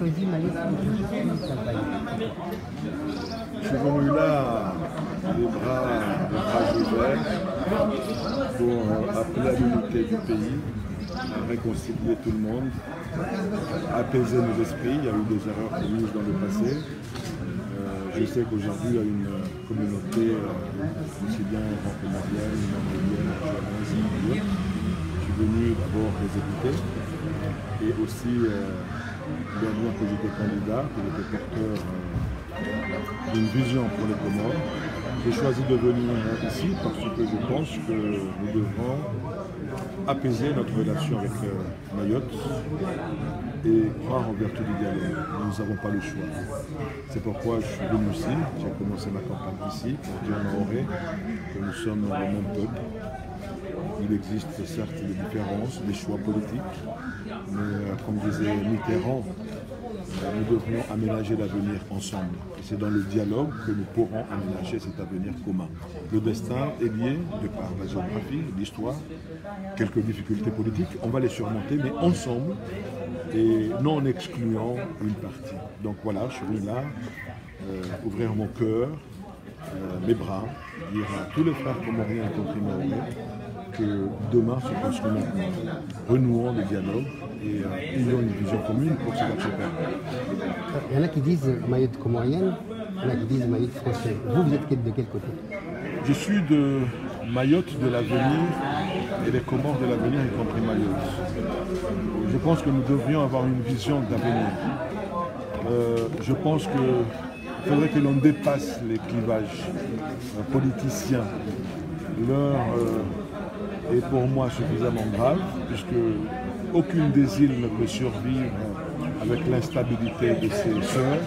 choisi Mayotte? Je suis venu là, les bras ouverts, pour appeler à l'unité du pays, à réconcilier tout le monde, apaiser nos esprits. Il y a eu des erreurs commises dans le passé. Je sais qu'aujourd'hui, il y a une communauté, aussi bien franco-malienne, malienne, algérienne, je suis venu d'abord les écouter et aussi leur dire que j'étais candidat, que j'étais porteur d'une vision pour les Comores. J'ai choisi de venir ici parce que je pense que nous devrons apaiser notre relation avec Mayotte et croire en vertu du dialogue. Nous n'avons pas le choix. C'est pourquoi je suis venu ici. J'ai commencé ma campagne ici pour dire à Maoré que nous sommes le même peuple. Il existe certes des différences, des choix politiques, mais comme disait Mitterrand, nous devrions aménager l'avenir ensemble. Et c'est dans le dialogue que nous pourrons aménager cet avenir commun. Le destin est lié de par la géographie, l'histoire, quelques difficultés politiques. On va les surmonter, mais ensemble et non en excluant une partie. Donc voilà, je suis venu là, ouvrir mon cœur, mes bras, dire à tous les frères comoriens y compris maorais que demain se construit maintenant. Renouons le dialogue et ayons une vision commune pour se battre. Il y en a qui disent Mayotte comorienne, il y en a qui disent Mayotte français. Vous êtes de quel côté? Je suis de Mayotte de l'avenir et les Comores de l'avenir, y compris Mayotte. Je pense que nous devrions avoir une vision d'avenir. Je pense qu'il faudrait que l'on dépasse les clivages politiciens. L'heure est pour moi suffisamment grave, puisque aucune des îles ne peut survivre avec l'instabilité de ses sœurs.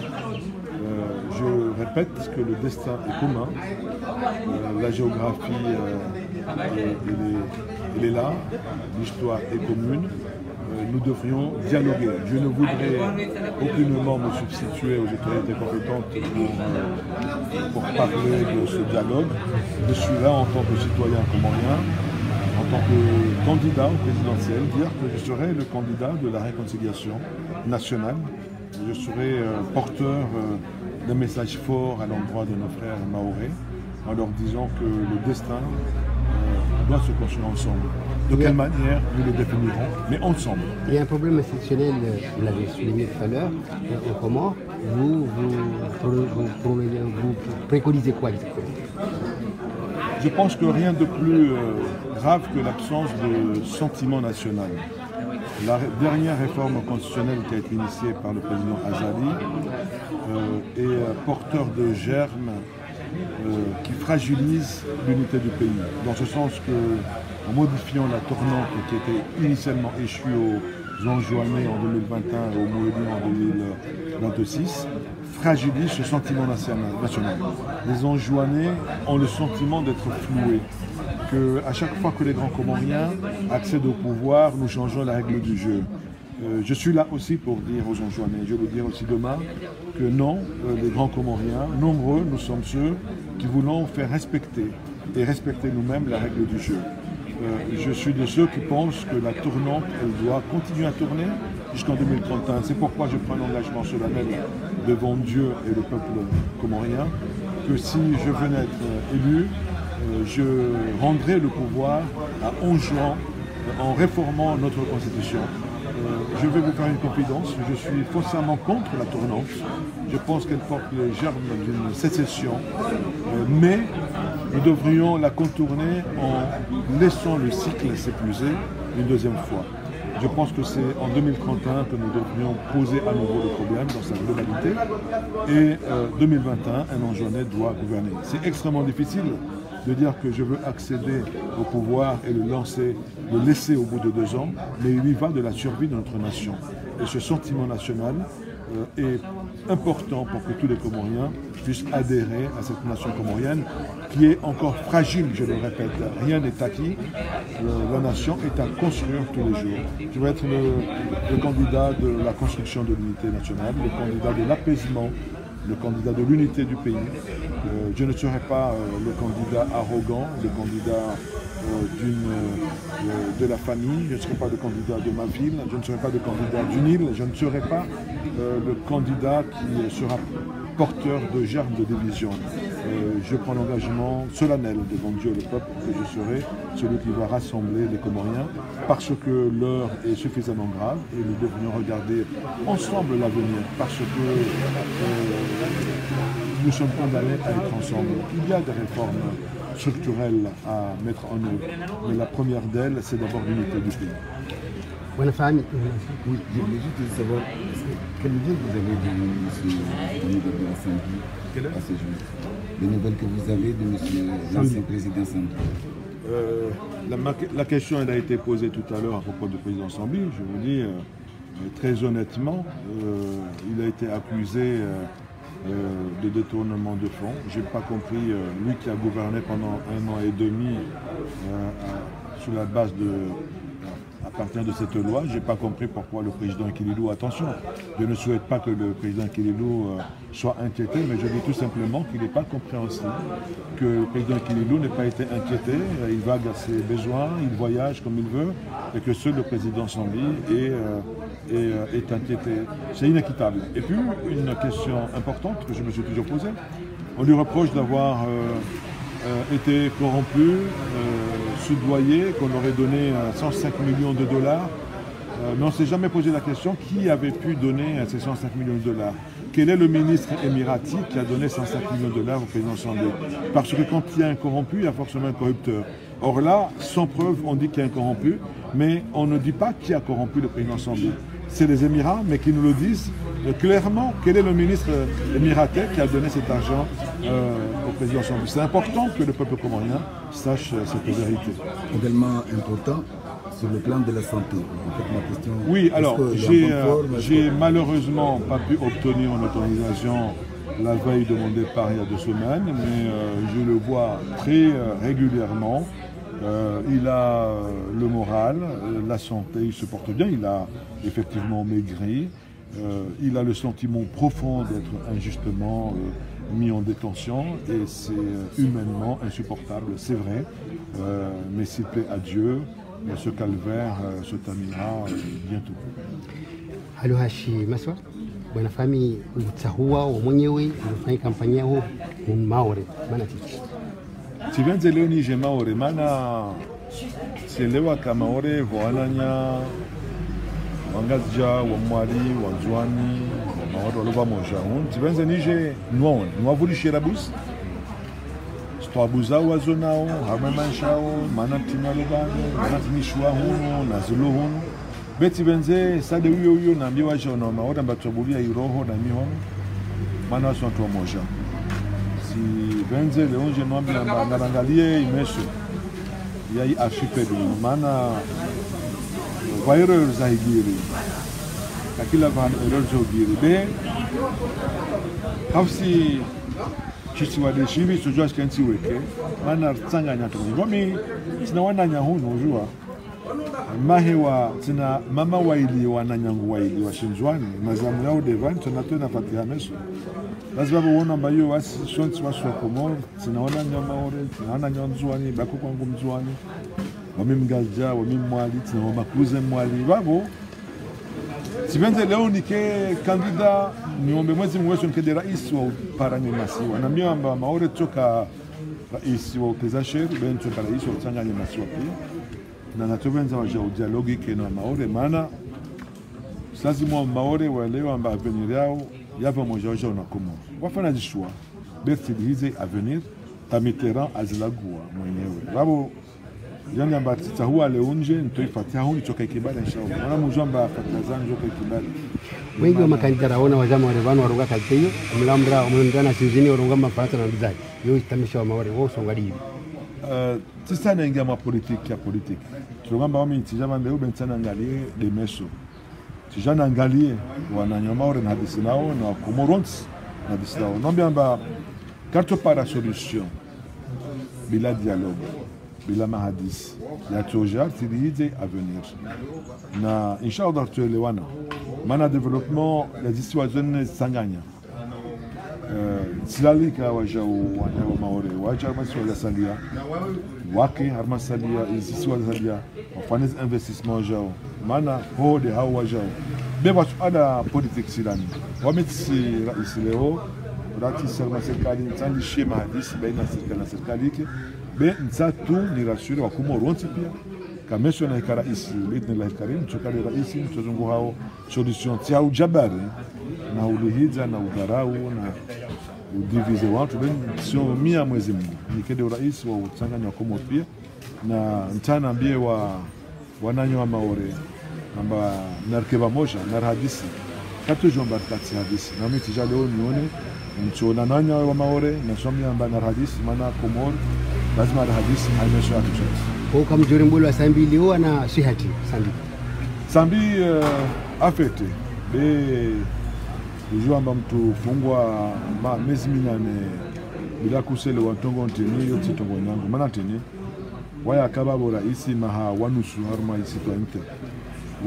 Je répète que le destin est commun, la géographie elle est là, l'histoire est commune, nous devrions dialoguer. Je ne voudrais aucunement me substituer aux autorités compétentes pour parler de ce dialogue. Je suis là en tant que citoyen comorien, en tant que candidat au présidentiel, dire que je serai le candidat de la réconciliation nationale. Je serai porteur d'un message fort à l'endroit de nos frères mahorais, en leur disant que le destin doit se construire ensemble. De quelle manière, nous le définirons, mais ensemble. Il y a un problème institutionnel, vous l'avez souligné tout à l'heure, aux Comores. Vous préconisez quoi exactement? Je pense que rien de plus grave que l'absence de sentiment national. La dernière réforme constitutionnelle qui a été initiée par le président Azali est porteur de germes qui fragilisent l'unité du pays. Dans ce sens que, en modifiant la tournante qui était initialement échue aux Anjouanais en 2021 et aux Moéliens en 2026, fragilise ce sentiment national. Les Anjouanais ont le sentiment d'être floués, qu'à chaque fois que les grands Comoriens accèdent au pouvoir, nous changeons la règle du jeu. Je suis là aussi pour dire aux Anjouanais, je veux dire aussi demain, que non, les grands Comoriens, nombreux, nous sommes ceux qui voulons faire respecter et respecter nous-mêmes la règle du jeu. Je suis de ceux qui pensent que la tournante, elle doit continuer à tourner jusqu'en 2031. C'est pourquoi je prends l'engagement solennel devant Dieu et le peuple comorien, que si je venais être élu, je rendrai le pouvoir à 11 juin en réformant notre constitution. Je vais vous faire une confidence, je suis foncièrement contre la tournante. Je pense qu'elle porte les germes d'une sécession, mais nous devrions la contourner en laissant le cycle s'épuiser une deuxième fois. Je pense que c'est en 2031 que nous devrions poser à nouveau le problème dans sa globalité. Et 2021, un Anjouanais doit gouverner. C'est extrêmement difficile de dire que je veux accéder au pouvoir et le laisser au bout de 2 ans, mais il y va de la survie de notre nation. Et ce sentiment national est important pour que tous les Comoriens puissent adhérer à cette nation comorienne qui est encore fragile, je le répète. Rien n'est acquis. La nation est à construire tous les jours. Je vais être le candidat de la construction de l'unité nationale, le candidat de l'apaisement, le candidat de l'unité du pays. Je ne serai pas le candidat arrogant, le candidat de la famille, je ne serai pas le candidat de ma ville, je ne serai pas le candidat du Nil, je ne serai pas le candidat qui sera porteur de germes de division. Je prends l'engagement solennel devant Dieu et le peuple que je serai celui qui va rassembler les Comoriens parce que l'heure est suffisamment grave et nous devrions regarder ensemble l'avenir parce que nous sommes condamnés à être ensemble. Il y a des réformes structurelles à mettre en œuvre, mais la première d'elles, c'est d'abord l'unité du pays. Bonne famille. Oui, je voulais juste savoir, quelles nouvelles vous avez de M. de l'Assemblée à ce jour? Les nouvelles que vous avez de M. l'ancien président Sambi. La question elle a été posée tout à l'heure à propos du président Sambi. Je vous dis très honnêtement, il a été accusé de détournement de fonds. Je n'ai pas compris, lui qui a gouverné pendant 1 an et demi sur la base à partir de cette loi, je n'ai pas compris pourquoi le président Kililou, attention, je ne souhaite pas que le président Kililou soit inquiété, mais je dis tout simplement qu'il n'est pas compréhensible, que le président Kililou n'ait pas été inquiété, il va à ses besoins, il voyage comme il veut, et que seul le président Sambi est inquiété. C'est inéquitable. Et puis, une question importante que je me suis toujours posée, on lui reproche d'avoir été corrompu, soudoyé, qu'on aurait donné 105 millions de dollars. Mais on ne s'est jamais posé la question qui avait pu donner ces 105 millions de dollars. Quel est le ministre émirati qui a donné 105 millions de dollars au président Sambi? Parce que quand il y a un corrompu, il y a forcément un corrupteur. Or là, sans preuve, on dit qu'il y a un corrompu, mais on ne dit pas qui a corrompu le président Sambi. C'est les Émirats, mais qui nous le disent clairement. Quel est le ministre émiratais qui a donné cet argent au président Sambi? C'est important que le peuple comorien sache cette vérité. Également important sur le plan de la santé. En fait, ma question, oui, alors j'ai malheureusement pas pu obtenir une autorisation la veille de mon départ il y a 2 semaines, mais je le vois très régulièrement. Il a le moral, la santé, il se porte bien, il a effectivement maigri, il a le sentiment profond d'être injustement mis en détention et c'est humainement insupportable, c'est vrai, mais s'il plaît à Dieu, ce calvaire se terminera bientôt. Alohashi Maswa, bwana fami utahua wa mwenyewe unafanya kampanya yao Maore maana tiki. Tivenze leo nije Maore maana sielewa kama Maore voananya wangazja wa mwali wa Nzwani Maore walova moja hun tivenze nije nwa vulishira bus Stwabuza wa zonao hamamanshao maana timalobano maana timishwa huno na zulu huno beti benze sade huyo naambiwa jona Maore mbatobulia iroho na mihono maana watu wa moja si benze leo je mwambia narangalie imeso yai archipel maana kwa error za higiri akila van error zo giri be hafsi chisi wa deshivi sojua skensi weke maana tsanganya to ngomi sina wananya huno ujua mahewa tina mama waili wananyangu waili wa Shinzwani mazamu yao devan tunatona fatia meso lazima uone mbayo wasi shonts waswa komor tunaona nyama ore tunaona nyanzwani bako kwangu mzwani wamimgaja wamimwali tunaomba kuze mwali babo sivenze leo nike kandida niombe mwezi mwezo nke rais wa parani masiwa na miamba Maore toka rais wa upezasher bento para rais wa tsanganya masiwa pia na natovenza waja dialogi kena Maore maana lazima Maore waelewa amba avenir yao yava moja waja na Komoro wafanya jishwa berti hizi avenir tamitera azilagua mwenyewe babo yani amba titahua leunje ntoifatia huni toka ikibala inshallah wana mujamba fatazani toka ikibala wengi wa makandida raona wazama wale vanu waruga kalteyo mlamra umundana sizini waruga mafata na bizai yo itamisha wa Maore wao songali sasa naingia ma politique ya politique tulongamba wami tijama leo bentana angalie de meso tijana angalie wananya Maore na hadisi nao na Komorons na hadisi nao nombiamba karto para solution bila dialogue bila mahadisi ya tojar tilize avenir na inshallah tuelewana maana development ya situation sanganya silalika waja wa maore waja masi waja salia wake harma salia isisi waja salia wafanya investissement wajao maana hode hao wajao beba ada politique silani wametsi rais leo rati serma serikali ntandi shema hadisi baina serikali na serikali ke be nzatu ni rasuri wa kumoronti pia kamesho na rais bitni la karim chokali rais mtozungu hao solution tia ujabari na ulihiza na udharau na udivize watu ben sio mia mwezi Mungu nikede rais wa utanganya wa Komoro pia na ntana ambie wa wananyo wa maore amba narkeba moja na hadisi kato jomba taksi hadisi na mimi tija leo nione mchona nanya wa maore na somia amba na hadisi maana Komoro lazima hadisi haimesha atucheza kwa kama Jorimbolo wa Sambi leo na Swihati Sambi afete be kujua amba mtu fungwa miezi minane bila kusele watongo nteni yote tongo nyangu maana teni waya kababo rais maha wanusu harma isi kwa inte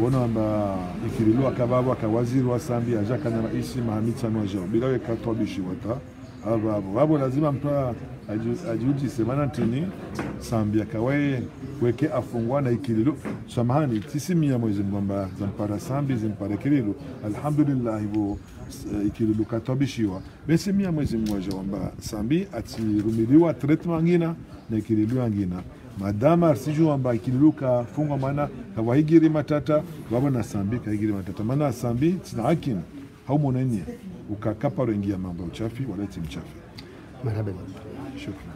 uona amba ikirilu akababo akawaziri wa Sambi ajaka na rais Mahamisa Nwajao bila weka tobishi wata abo lazima mtu ajuji semana teni Sambi akawaye weke afungwa na ikirilu samahani tisimia mwezi mwamba zampara Sambi zampara ikirilu alhamdulillah ibo ikirilu katobishiwa besi mia mwezi mmoja wamba Sambi atirumiliwa treatment ngina na ikirilu ngina madama arsiju wamba ikirilu kafungwa maana kawahigiri matata waba na Sambi kahigiri matata maana Sambi tina hakin haumonenye ukakapa rengia mambo uchafi waleti mchafi marhaba shukran